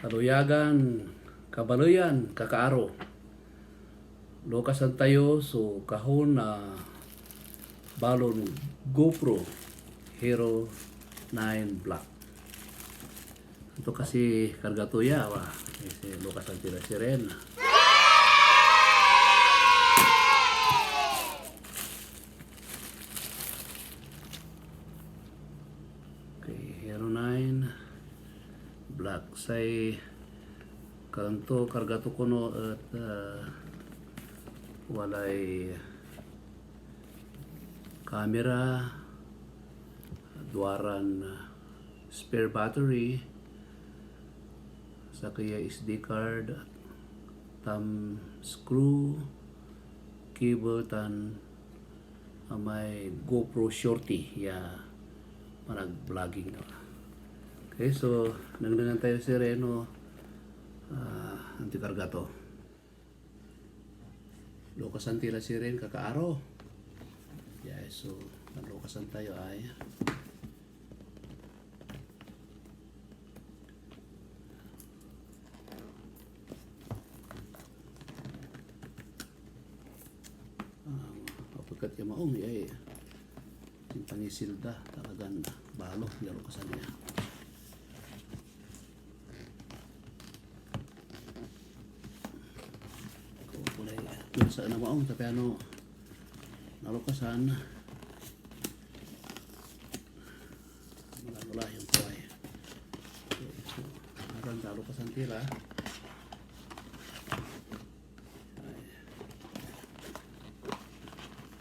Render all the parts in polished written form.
Kaluyagan, kabaloyan, kakaaro. Lokasan tayo so kahon na balon GoPro Hero 9 Black. Ito kasi karga tuya wa. Kasi lokasan tira siren. Okay, Hero 9 Black say kanto karga to kuno at walay camera, duaran spare battery, sa kaya SD card, thumb screw, cable tan may GoPro Shorty ya manag vlogging. Okay, so nagdangan tayo si Reno anti-karga to. Lokasan tila si Ren kakaaro. Yeah, so lokasan tayo ay pagkat yung maong ay yung pangisilda talagang balo yung lokasan niya. Sa na maong tapi ano nalukasan wala yung kuway. So aran nalukasan tila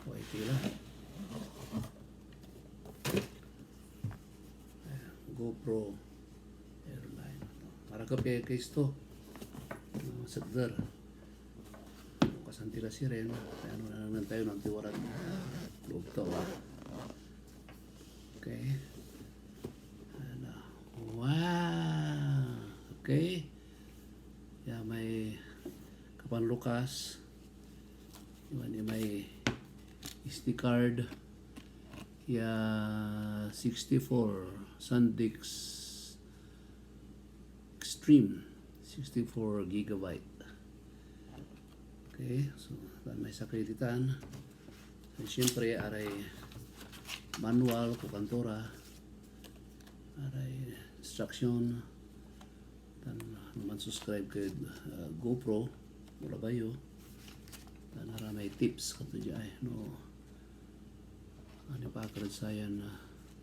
kuway tila GoPro Airline para ka case to sagdar santila si Ren, ano na lang tayo ng tiwaran loob to okay ano. Wow, okay may kapanlukas may SD card 64 SanDisk Extreme 64 gigabyte. Okay, so may sakreditan. And siyempre, aray manual ko kantora. Aray instruction. Dan naman subscribe kay GoPro. Wala ba yun? Dan may tips kato dyan. No, ano pa karad sayan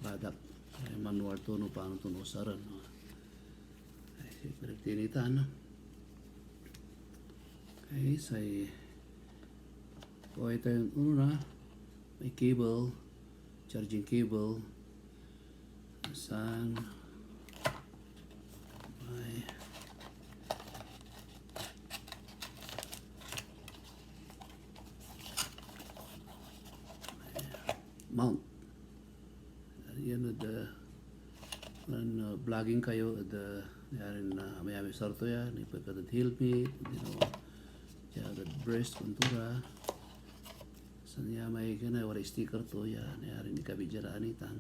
badak. Ay manual to, no, paano to nusaran. No? Ay sakreditan. Okay, say ito yung una may cable, charging cable, saan may mount. Yan vlogging kayo yarin may sarto yan ipagkatad helmet, agad breast kontura sa niya may kena wala sticker to ya nayari ni kabidjaraan itan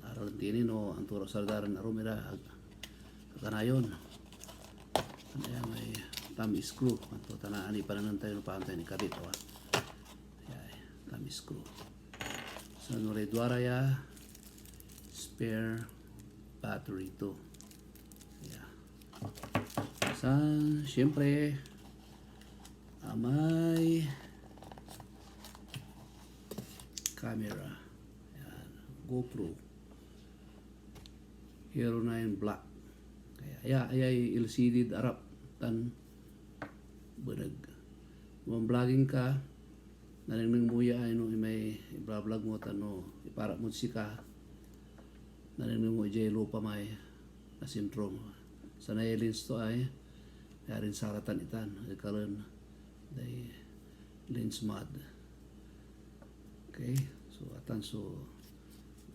aral tini no ang turo sardaran na rumira kanayon niya may thumb screw kanto tanaan ipanan tayo no paantay ni kabit thumb screw sa nulay duara ya spare battery to sa siyempre may camera. Yan. GoPro Hero 9 Black. Kaya ay LCD darap tan bunag. Kung vlogging ka, naninang muya ay no may i-vlog mo tano ipara mo sika. Naninang mo jay lupa may na syndrome. Sanay lens to ay yarin saratan itan karon day lens mod. Okay, so atan so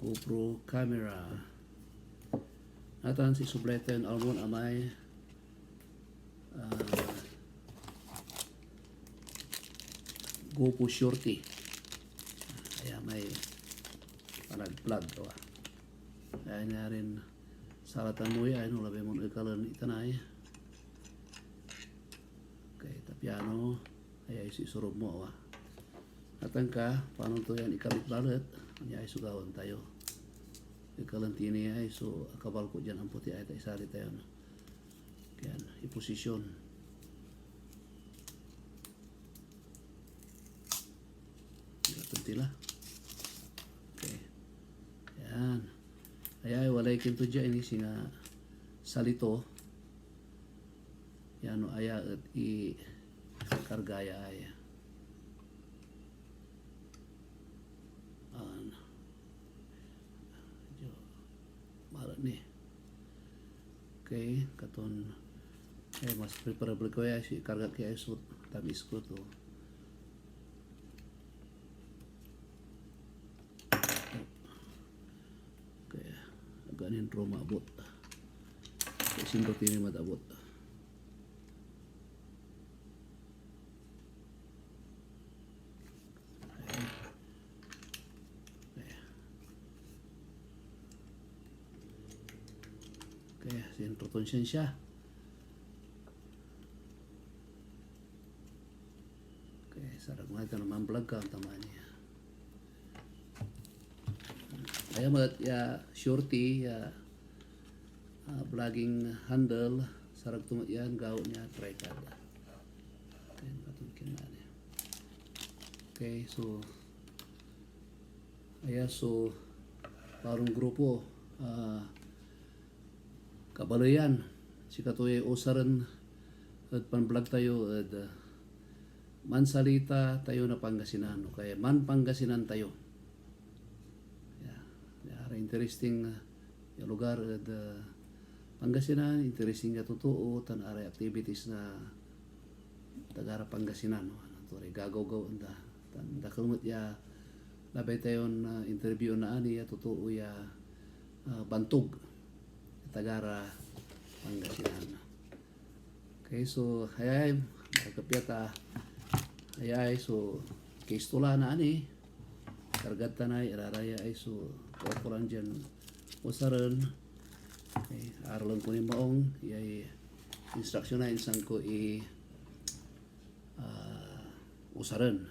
GoPro camera atan si subleten almon amay GoPro Shorty may parag plug kaya nga rin salatan mo ya, no, labi mo ikalan itanay. Okay, tapiano, ay isurob mo, wa. Atang ka, paano to yan ikalit balat, ay sugawan tayo. Ikalan tini ay, so akabal ko dyan ang puti ay tayo sali tayo, no. Yan, iposisyon. Gatong tila. Okay. Yan. Ay walay kinto dyan ini singa salito. Yan no aya at i kargaya ay. Mahal ni. Okay, katon mas preferable ko ya si karga kaya so tamis ko to. Okay, aganin trauma abot. Kasi hindi tini matabot. Okay, sentro konsensya. Okay, sarap nga ito naman vlog ka ang tamanya. Kaya mat ya shorty ya vlogging handle sarap tumat yan gaw niya try kada. Okay, patungkin na niya. Okay, so so parang grupo kabaloyan si katoy usaran at pan-vlog tayo at mansalita tayo na Pangasinan kaya man Pangasinan tayo. Yeah, interesting yung lugar at Pangasinan, interesting nga totoo tan aray activities na tagara Pangasinan no. Ano gagaw-gaw anda tan dakelmut ya labay tayo na interview na ani ya totoo ya bantog tagara Pangasinan. Okay, so hayay magkapyata hayay so case tula na ani kargat tanay iraraya ay so kokoran dyan usaran. Okay, aralan ko ni maong yay instruction na insang ko usaran.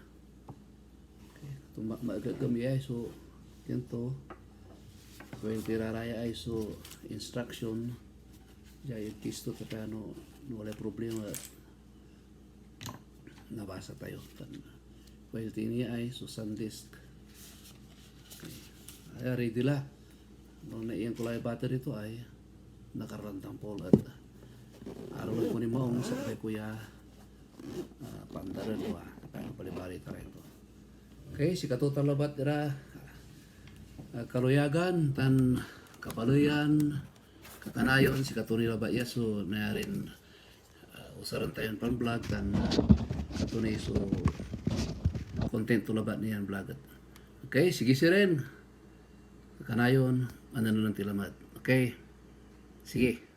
Okay, magagami ay so ganito. Well, tiraraya ay so instruction jay kisto ta no wala problema nabasa tayo tan well tini ay so sandisk. Okay, ay ready la no na iyang kulay battery ito ay nakarantang pol at araw ko ni maong sa kay kuya pandaran wa tapang palibari ta ito. Okay, si katutal labat dira kaluyagan tan kapaluyan kakanayon si katunay laba yaso na rin usaran tayo pan vlog tan katunay so content to labat niyan vlog. Okay, sige si rin kakanayon ano lang tilamat. Okay, sige.